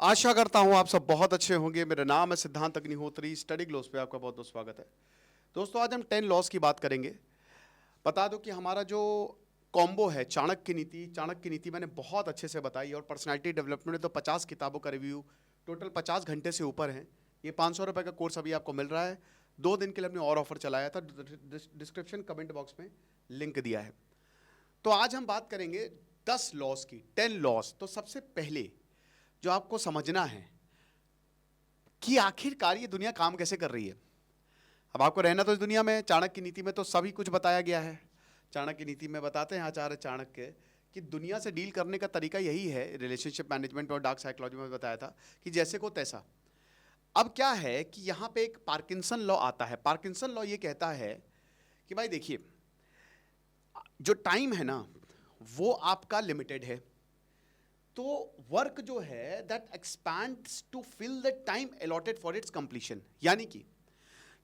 आशा करता हूं आप सब बहुत अच्छे होंगे। मेरा नाम है सिद्धांत अग्निहोत्री। स्टडी ग्लोस पे आपका बहुत बहुत स्वागत है। दोस्तों, आज हम 10 लॉस की बात करेंगे। बता दो कि हमारा जो कॉम्बो है चाणक्य नीति मैंने बहुत अच्छे से बताई, और पर्सनालिटी डेवलपमेंट में तो 50 किताबों का रिव्यू, टोटल 50 घंटे से ऊपर है। ये 500 रुपये का कोर्स अभी आपको मिल रहा है। 2 दिन के लिए हमने और ऑफर चलाया था, डिस्क्रिप्शन कमेंट बॉक्स में लिंक दिया है। तो आज हम बात करेंगे 10 लॉस की, 10 लॉस। तो सबसे पहले जो आपको समझना है कि आखिरकार ये दुनिया काम कैसे कर रही है। अब आपको रहना तो इस दुनिया में, चाणक्य नीति में तो सभी कुछ बताया गया है। चाणक्य नीति में बताते हैं आचार्य चाणक्य कि दुनिया से डील करने का तरीका यही है। रिलेशनशिप मैनेजमेंट और डार्क साइकोलॉजी में बताया था कि जैसे को तैसा। अब क्या है कि यहाँ पे एक पार्किंसन लॉ आता है। पार्किंसन लॉ ये कहता है कि भाई देखिए, जो टाइम है ना वो आपका लिमिटेड है, तो वर्क जो है that expands to fill the time allotted for its completion. यानी कि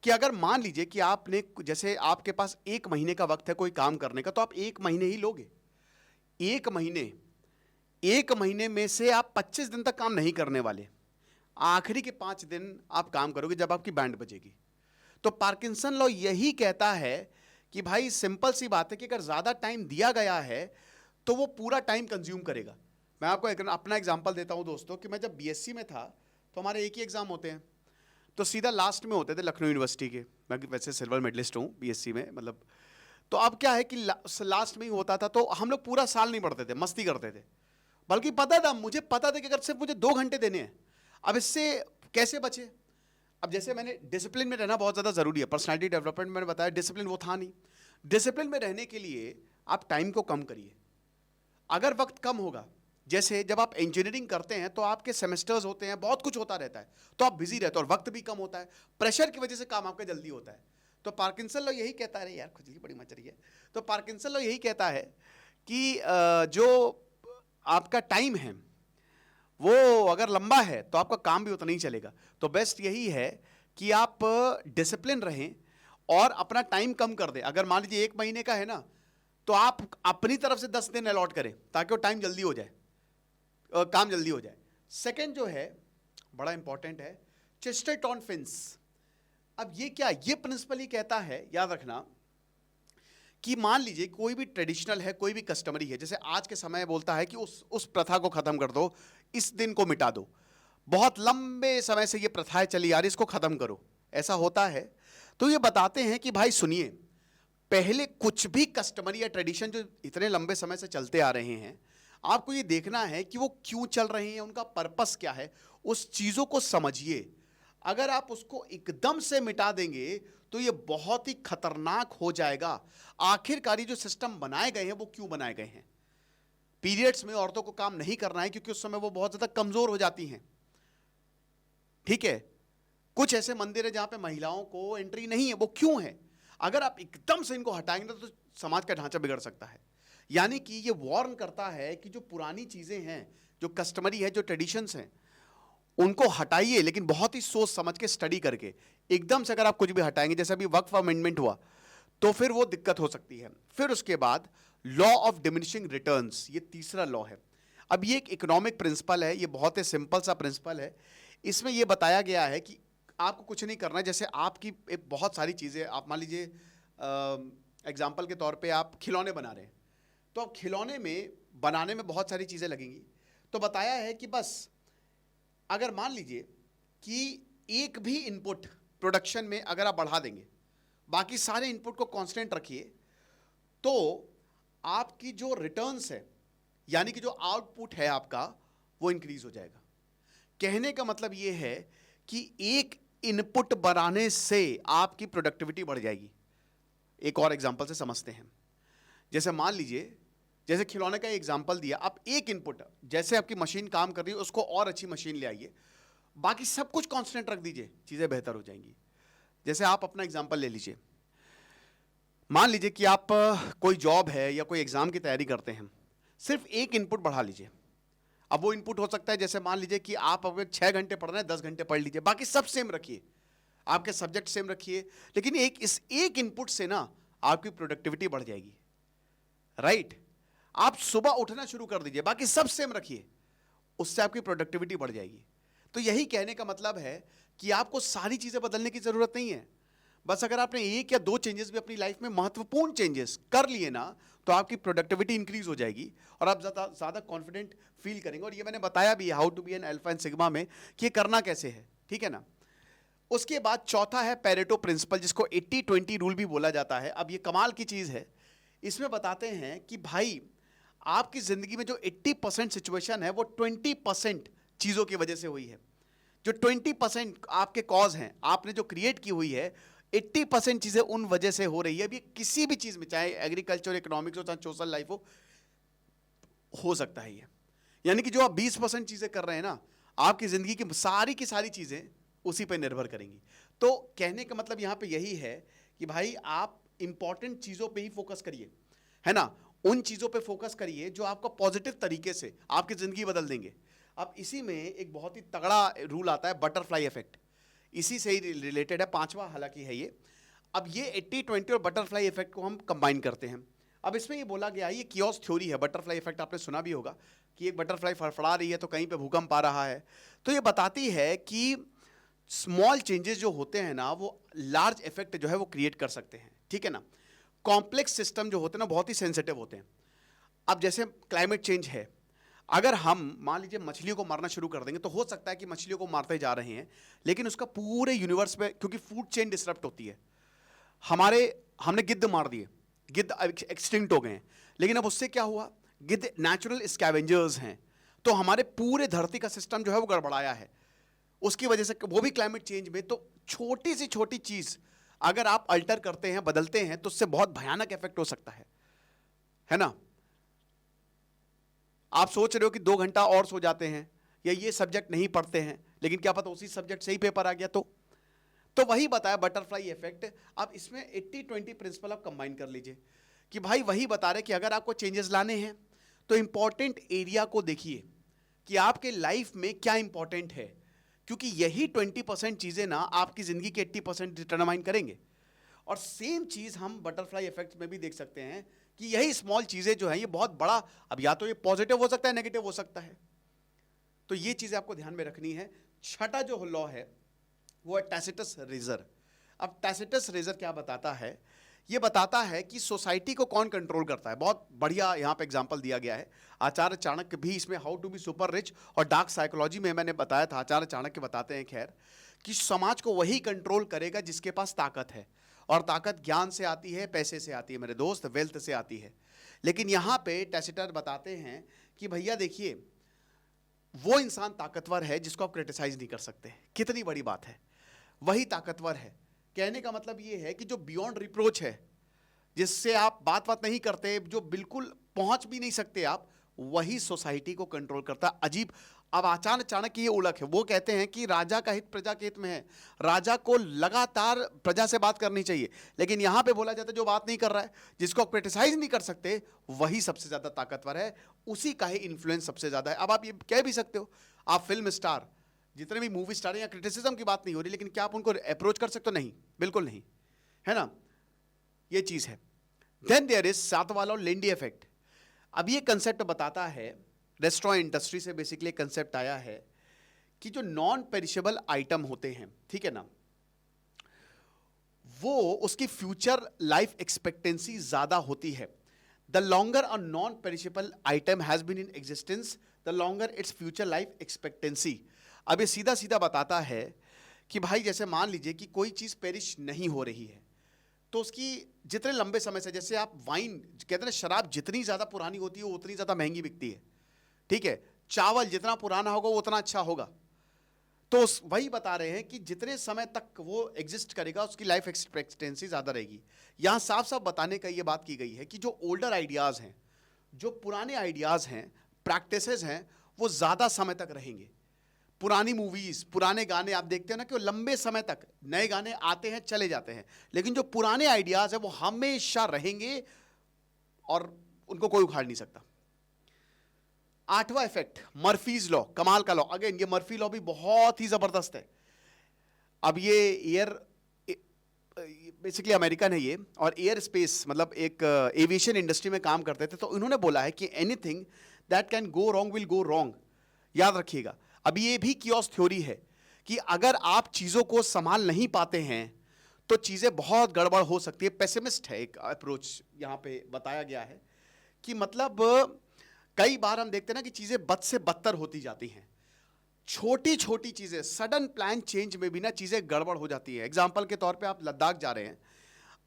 अगर मान लीजिए कि आपने, जैसे आपके पास 1 महीने का वक्त है कोई काम करने का, तो आप 1 महीने ही लोगे। 1 महीने में से आप 25 दिन तक काम नहीं करने वाले। आखिरी के 5 दिन आप काम करोगे जब आपकी बैंड बजेगी। तो पार्किंसन लॉ यही कहता है कि भाई सिंपल सी बात है कि अगर ज्यादा टाइम दिया गया है तो वो पूरा टाइम कंज्यूम करेगा। मैं आपको अपना एग्जांपल देता हूं दोस्तों, कि मैं जब बीएससी में था तो हमारे एक ही एग्जाम होते हैं, तो सीधा लास्ट में होते थे लखनऊ यूनिवर्सिटी के। मैं वैसे सिल्वर मेडलिस्ट हूं बीएससी में, मतलब। तो अब क्या है कि लास्ट में ही होता था, तो हम लोग पूरा साल नहीं पढ़ते थे, मस्ती करते थे। बल्कि मुझे पता था कि अगर सिर्फ मुझे 2 घंटे देने हैं, अब इससे कैसे बचे। अब जैसे मैंने, डिसिप्लिन में रहना बहुत ज़्यादा ज़रूरी है। पर्सनालिटी डेवलपमेंट मैंने बताया, डिसिप्लिन वो था नहीं। डिसिप्लिन में रहने के लिए आप टाइम को कम करिए। अगर वक्त कम होगा, जैसे जब आप इंजीनियरिंग करते हैं तो आपके सेमेस्टर्स होते हैं, बहुत कुछ होता रहता है, तो आप बिजी रहते हो और वक्त भी कम होता है। प्रेशर की वजह से काम आपका जल्दी होता है। तो पार्किंसन लॉ यही कहता है, यार खुजली बड़ी मच रही है। तो पार्किंसन लॉ यही कहता है कि जो आपका टाइम है वो अगर लंबा है तो आपका काम भी उतना ही चलेगा। तो बेस्ट यही है कि आप डिसिप्लिन रहें और अपना टाइम कम कर दें। अगर मान लीजिए 1 महीने का है ना, तो आप अपनी तरफ से 10 दिन अलॉट करें ताकि वो टाइम जल्दी हो जाए, काम जल्दी हो जाए। सेकंड जो है बड़ा इंपॉर्टेंट है, चेस्टरटन फिंस। अब ये क्या, ये प्रिंसिपल ही कहता है, याद रखना, कि मान लीजिए कोई भी ट्रेडिशनल है, कोई भी कस्टमरी है, जैसे आज के समय बोलता है कि उस प्रथा को खत्म कर दो, इस दिन को मिटा दो, बहुत लंबे समय से ये प्रथाएं चली आ रही, इसको खत्म करो, ऐसा होता है। तो ये बताते हैं कि भाई सुनिए, पहले कुछ भी कस्टमरी या ट्रेडिशन जो इतने लंबे समय से चलते आ रहे हैं, आपको ये देखना है कि वो क्यों चल रहे हैं, उनका पर्पस क्या है, उस चीजों को समझिए। अगर आप उसको एकदम से मिटा देंगे तो ये बहुत ही खतरनाक हो जाएगा। आखिरकार जो सिस्टम बनाए गए हैं वो क्यों बनाए गए हैं। पीरियड्स में औरतों को काम नहीं करना है क्योंकि उस समय वो बहुत ज्यादा कमजोर हो जाती हैं, ठीक है। कुछ ऐसे मंदिर है जहां पे महिलाओं को एंट्री नहीं है, वो क्यों है। अगर आप एकदम से इनको हटाएंगे तो समाज का ढांचा बिगड़ सकता है। यानी कि ये वार्न करता है कि जो पुरानी चीजें हैं, जो कस्टमरी है, जो ट्रेडिशंस हैं, उनको हटाइए, लेकिन बहुत ही सोच समझ के स्टडी करके। एकदम से अगर आप कुछ भी हटाएंगे, जैसे अभी वक्फ अमेंडमेंट हुआ, तो फिर वो दिक्कत हो सकती है। फिर उसके बाद लॉ ऑफ डिमिनिशिंग रिटर्न्स, ये तीसरा लॉ है। अब ये एक इकोनॉमिक प्रिंसिपल है, ये बहुत ही सिंपल सा प्रिंसिपल है। इसमें यह बताया गया है कि आपको कुछ नहीं करना है। जैसे आपकी बहुत सारी चीज़ें, आप मान लीजिए एग्जाम्पल के तौर पे आप खिलौने बना रहे हैं, तो अब खिलौने में बनाने में बहुत सारी चीज़ें लगेंगी। तो बताया है कि बस अगर मान लीजिए कि एक भी इनपुट प्रोडक्शन में अगर आप बढ़ा देंगे, बाकी सारे इनपुट को कांस्टेंट रखिए, तो आपकी जो रिटर्न्स है, यानी कि जो आउटपुट है आपका, वो इंक्रीज हो जाएगा। कहने का मतलब ये है कि एक इनपुट बनाने से आपकी प्रोडक्टिविटी बढ़ जाएगी। एक और एग्जांपल से समझते हैं। जैसे मान लीजिए, जैसे खिलौने का एग्जांपल दिया, आप एक इनपुट, जैसे आपकी मशीन काम कर रही है उसको और अच्छी मशीन ले आइए, बाकी सब कुछ कांस्टेंट रख दीजिए, चीजें बेहतर हो जाएंगी। जैसे आप अपना एग्जांपल ले लीजिए, मान लीजिए कि आप कोई जॉब है या कोई एग्जाम की तैयारी करते हैं, सिर्फ एक इनपुट बढ़ा लीजिए। अब वो इनपुट हो सकता है, जैसे मान लीजिए कि आप अगर 6 घंटे पढ़ रहे हैं, 10 घंटे पढ़ लीजिए, बाकी सब सेम रखिए, आपके सब्जेक्ट सेम रखिए, लेकिन इस एक इनपुट से ना आपकी प्रोडक्टिविटी बढ़ जाएगी, राइट। आप सुबह उठना शुरू कर दीजिए, बाकी सब सेम रखिए, उससे आपकी प्रोडक्टिविटी बढ़ जाएगी। तो यही कहने का मतलब है कि आपको सारी चीजें बदलने की जरूरत नहीं है। बस अगर आपने एक या दो चेंजेस भी अपनी लाइफ में महत्वपूर्ण चेंजेस कर लिए ना, तो आपकी प्रोडक्टिविटी इंक्रीज हो जाएगी और आप ज्यादा कॉन्फिडेंट फील करेंगे। और ये मैंने बताया भी how to be an alpha and sigma में कि ये करना कैसे है, ठीक है ना। उसके बाद चौथा है पेरेटो प्रिंसिपल, जिसको 80-20 रूल भी बोला जाता है। अब ये कमाल की चीज है, इसमें बताते हैं कि भाई आपकी जिंदगी में जो 80% सिचुएशन है वो 20% चीजों की वजह से हुई है। जो 20% आपके कॉज हैं, आपने जो क्रिएट की हुई है, 80% चीजें उन वजह से हो रही है। अभी किसी भी चीज में, चाहे एग्रीकल्चर, इकोनॉमिक्स हो, चाहे सोशल लाइफ हो सकता है ये। यानी कि जो आप 20% चीजें कर रहे हैं ना, आपकी जिंदगी की सारी चीजें उसी पर निर्भर करेंगी। तो कहने का मतलब यहां पे यही है कि भाई आप इंपॉर्टेंट चीजों पे ही फोकस करिए, है ना। उन चीजों पे फोकस करिए जो आपको पॉजिटिव तरीके से आपकी जिंदगी बदल देंगे। अब इसी में एक बहुत ही तगड़ा रूल आता है, बटरफ्लाई इफेक्ट। इसी से ही रिलेटेड है, पांचवा हालांकि है ये। अब ये 80-20 और बटरफ्लाई इफेक्ट को हम कंबाइन करते हैं। अब इसमें ये बोला गया है, ये कियोस थ्योरी है। बटरफ्लाई इफेक्ट आपने सुना भी होगा कि एक बटरफ्लाई फड़फड़ा रही है तो कहीं पे भूकंप आ रहा है। तो ये बताती है कि स्मॉल चेंजेस जो होते हैं ना, वो लार्ज इफेक्ट जो है वो क्रिएट कर सकते हैं, ठीक है ना। कॉम्प्लेक्स सिस्टम जो होते हैं ना, बहुत ही सेंसिटिव होते हैं। अब जैसे क्लाइमेट चेंज है, अगर हम मान लीजिए मछलियों को मारना शुरू कर देंगे, तो हो सकता है कि मछलियों को मारते जा रहे हैं, लेकिन उसका पूरे यूनिवर्स में, क्योंकि फूड चेन डिसरप्ट होती है। हमने गिद्ध मार दिए, गिद्ध एक्सटिंक्ट हो गए हैं, लेकिन अब उससे क्या हुआ, गिद्ध नेचुरल स्कैवेंजर्स हैं, तो हमारे पूरे धरती का सिस्टम जो है वो गड़बड़ाया है उसकी वजह से, वो भी क्लाइमेट चेंज में। तो छोटी सी छोटी चीज अगर आप अल्टर करते हैं, बदलते हैं, तो उससे बहुत भयानक इफेक्ट हो सकता है ना। आप सोच रहे हो कि 2 घंटा और सो जाते हैं या ये सब्जेक्ट नहीं पढ़ते हैं, लेकिन क्या पता उसी सब्जेक्ट से ही पेपर आ गया। तो वही बताया बटरफ्लाई इफेक्ट। अब इसमें 80-20 प्रिंसिपल आप कंबाइन कर लीजिए कि भाई वही बता रहे कि अगर आपको चेंजेस लाने हैं तो इंपॉर्टेंट एरिया को देखिए कि आपके लाइफ में क्या इंपॉर्टेंट है, क्योंकि यही 20% चीजें ना आपकी जिंदगी के 80% डिटरमाइन करेंगे। और सेम चीज हम बटरफ्लाई इफेक्ट में भी देख सकते हैं कि यही स्मॉल चीजें जो हैं ये बहुत बड़ा, अब या तो ये पॉजिटिव हो सकता है, नेगेटिव हो सकता है। तो ये चीजें आपको ध्यान में रखनी है। छठा जो लॉ है वो है टैसिटस रेजर। अब टैसिटस रेजर क्या बताता है, ये बताता है कि सोसाइटी को कौन कंट्रोल करता है। बहुत बढ़िया यहाँ पे एग्जांपल दिया गया है, आचार्य चाणक्य भी इसमें how to be super rich और डार्क साइकोलॉजी में मैंने बताया था, आचार्य चाणक्य बताते हैं खैर कि समाज को वही कंट्रोल करेगा जिसके पास ताकत है, और ताकत ज्ञान से आती है, पैसे से आती है मेरे दोस्त, वेल्थ से आती है। लेकिन यहाँ पे टैसिटस बताते हैं कि भैया देखिए, वो इंसान ताकतवर है जिसको आप क्रिटिसाइज नहीं कर सकते। कितनी बड़ी बात है, वही ताकतवर है। कहने का मतलब ये है कि जो बियॉन्ड रिप्रोच है, जिससे आप बात नहीं करते, जो बिल्कुल पहुंच भी नहीं सकते आप, वही सोसाइटी को कंट्रोल करता है। अजीब। अब आचार्य चाणक्य ये उलक है, वो कहते हैं कि राजा का हित प्रजा के हित में है, राजा को लगातार प्रजा से बात करनी चाहिए। लेकिन यहां पे बोला जाता है जो बात नहीं कर रहा है, जिसको आप क्रिटिसाइज नहीं कर सकते, वही सबसे ज्यादा ताकतवर है, उसी का ही इन्फ्लुएंस सबसे ज्यादा है। अब आप ये कह भी सकते हो, आप फिल्म स्टार, जितने भी मूवी स्टार हैं, या क्रिटिसिज्म की बात नहीं हो रही, लेकिन क्या आप उनको अप्रोच कर सकते हो? नहीं, बिल्कुल नहीं, है ना। ये चीज है। देन देयर इज सातवां लॉ, लिंडी इफेक्ट। अब ये कंसेप्ट बताता है, रेस्टोरेंट इंडस्ट्री से बेसिकली कंसेप्ट आया है कि जो नॉन पेरिशेबल आइटम होते हैं, ठीक है ना, वो उसकी फ्यूचर लाइफ एक्सपेक्टेंसी ज्यादा होती है। The longer a non perishable item has been in existence, the longer its future life expectancy. अब ये सीधा सीधा बताता है कि भाई जैसे मान लीजिए कि कोई चीज पेरिश नहीं हो रही है, तो उसकी जितने लंबे समय से, जैसे आप वाइन कहते हैं ना, शराब जितनी ज्यादा पुरानी होती है वो उतनी ज्यादा महंगी बिकती है, ठीक है। चावल जितना पुराना होगा वो उतना अच्छा होगा। तो वही बता रहे हैं कि जितने समय तक वो एग्जिस्ट करेगा उसकी लाइफ एक्सपेक्टेंसी ज्यादा रहेगी। यहां साफ साफ बताने का ये बात की गई है कि जो ओल्डर आइडियाज हैं, जो पुराने आइडियाज हैं, प्रैक्टिसेस हैं, वो ज्यादा समय तक रहेंगे। पुरानी मूवीज, पुराने गाने आप देखते हैं ना कि वो लंबे समय तक, नए गाने आते हैं चले जाते हैं, लेकिन जो पुराने आइडियाज हैं वो हमेशा रहेंगे और उनको कोई उखाड़ नहीं सकता। आठवां इफेक्ट, मर्फीज लॉ, कमाल का लॉ। अगेन ये मर्फी लॉ भी बहुत ही जबरदस्त है। अब ये एयर, बेसिकली अमेरिकन है ये, और एयर स्पेस मतलब एक एविएशन इंडस्ट्री में काम करते थे। तो इन्होंने बोला है कि anything that can go wrong will go wrong, याद रखिएगा। अब ये भी कियोस थ्योरी है कि अगर आप चीजों को संभाल नहीं पाते हैं तो चीजें बहुत गड़बड़ हो सकती है। पेसिमिस्ट है एक अप्रोच यहां पे बताया गया है कि मतलब कई बार हम देखते हैं ना कि चीजें बद से बदतर होती जाती हैं। छोटी छोटी चीजें, सडन प्लान चेंज में भी ना चीजें गड़बड़ हो जाती है। एग्जाम्पल के तौर पे आप लद्दाख जा रहे हैं,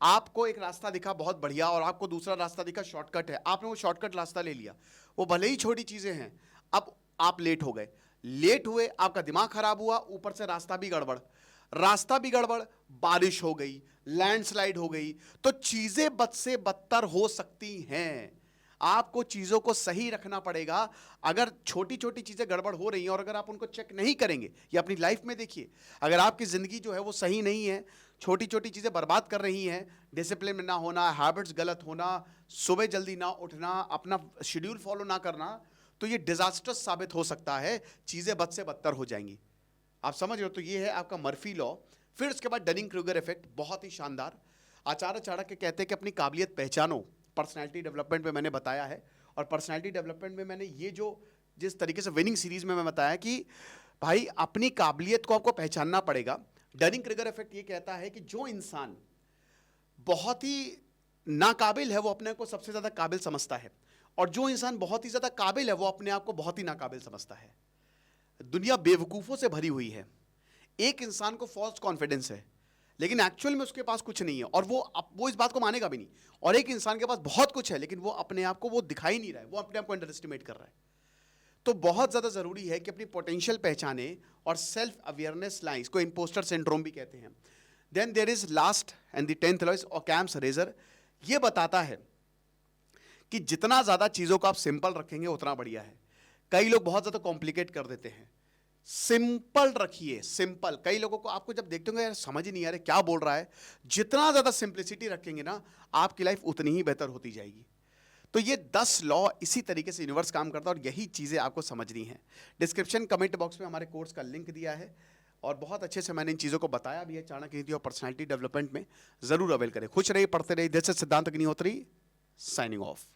आपको एक रास्ता दिखा बहुत बढ़िया और आपको दूसरा रास्ता दिखा शॉर्टकट है, आपने वो शॉर्टकट रास्ता ले लिया। वो भले ही छोटी चीजें हैं, अब आप लेट हो गए, लेट हुए, आपका दिमाग खराब हुआ, ऊपर से रास्ता भी गड़बड़, बारिश हो गई, लैंडस्लाइड हो गई, तो चीजें बद से बदतर हो सकती हैं। आपको चीजों को सही रखना पड़ेगा। अगर छोटी छोटी चीजें गड़बड़ हो रही हैं और अगर आप उनको चेक नहीं करेंगे, या अपनी लाइफ में देखिए, अगर आपकी जिंदगी जो है वो सही नहीं है, छोटी छोटी चीजें बर्बाद कर रही हैं, डिसिप्लिन में ना होना, हैबिट्स गलत होना, सुबह जल्दी ना उठना, अपना शेड्यूल फॉलो ना करना, तो ये डिजास्टर्स साबित हो सकता है, चीजें बद से बदतर हो जाएंगी। आप समझ रहे हो? तो ये है आपका मर्फी लॉ। फिर उसके बाद डनिंग क्रूगर इफेक्ट, बहुत ही शानदार। आचार्य चाणक्य कहते हैं कि अपनी काबिलियत पहचानो। पर्सनालिटी डेवलपमेंट में मैंने बताया है, और पर्सनालिटी डेवलपमेंट में मैंने ये जो जिस तरीके से विनिंग सीरीज में मैं बताया कि भाई अपनी काबिलियत को आपको पहचानना पड़ेगा। डनिंग क्रूगर इफेक्ट ये कहता है कि जो इंसान बहुत ही नाकाबिल है वो अपने को सबसे ज्यादा काबिल समझता है, और जो इंसान बहुत ही ज्यादा काबिल है वो अपने आप को बहुत ही नाकाबिल समझता है। दुनिया बेवकूफों से भरी हुई है। एक इंसान को फॉल्स कॉन्फिडेंस है लेकिन एक्चुअल में उसके पास कुछ नहीं है, और वो इस बात को मानेगा भी नहीं। और एक इंसान के पास बहुत कुछ है लेकिन वो अपने आप को वो दिखाई नहीं रहा है, वो अपने आप को अंडर एस्टिमेट कर रहा है। तो बहुत ज्यादा जरूरी है कि अपनी पोटेंशियल पहचाने और सेल्फ अवेयरनेस लाए। इसको इंपोस्टर सिंड्रोम भी कहते हैं। Then there is last and the 10th law is Occam's razor. ये बताता है कि जितना ज्यादा चीजों को आप सिंपल रखेंगे उतना बढ़िया है। कई लोग बहुत ज्यादा कॉम्प्लिकेट कर देते हैं। सिंपल रखिए, सिंपल। कई लोगों को आपको जब देखते होंगे यार समझ ही नहीं आ रहा क्या बोल रहा है। जितना ज्यादा सिंप्लिसिटी रखेंगे ना, आपकी लाइफ उतनी ही बेहतर होती जाएगी। तो ये 10 लॉ इसी तरीके से यूनिवर्स काम करता है, और यही चीजें आपको समझनी है। डिस्क्रिप्शन कमेंट बॉक्स में हमारे कोर्स का लिंक दिया है, और बहुत अच्छे से मैंने इन चीजों को बताया भी है चाणक्य नीति और पर्सनालिटी डेवलपमेंट में। जरूर अवेल करें। खुश रहिए, पढ़ते रहिए। दिस इज सिद्धांत अग्निहोत्री, साइनिंग ऑफ।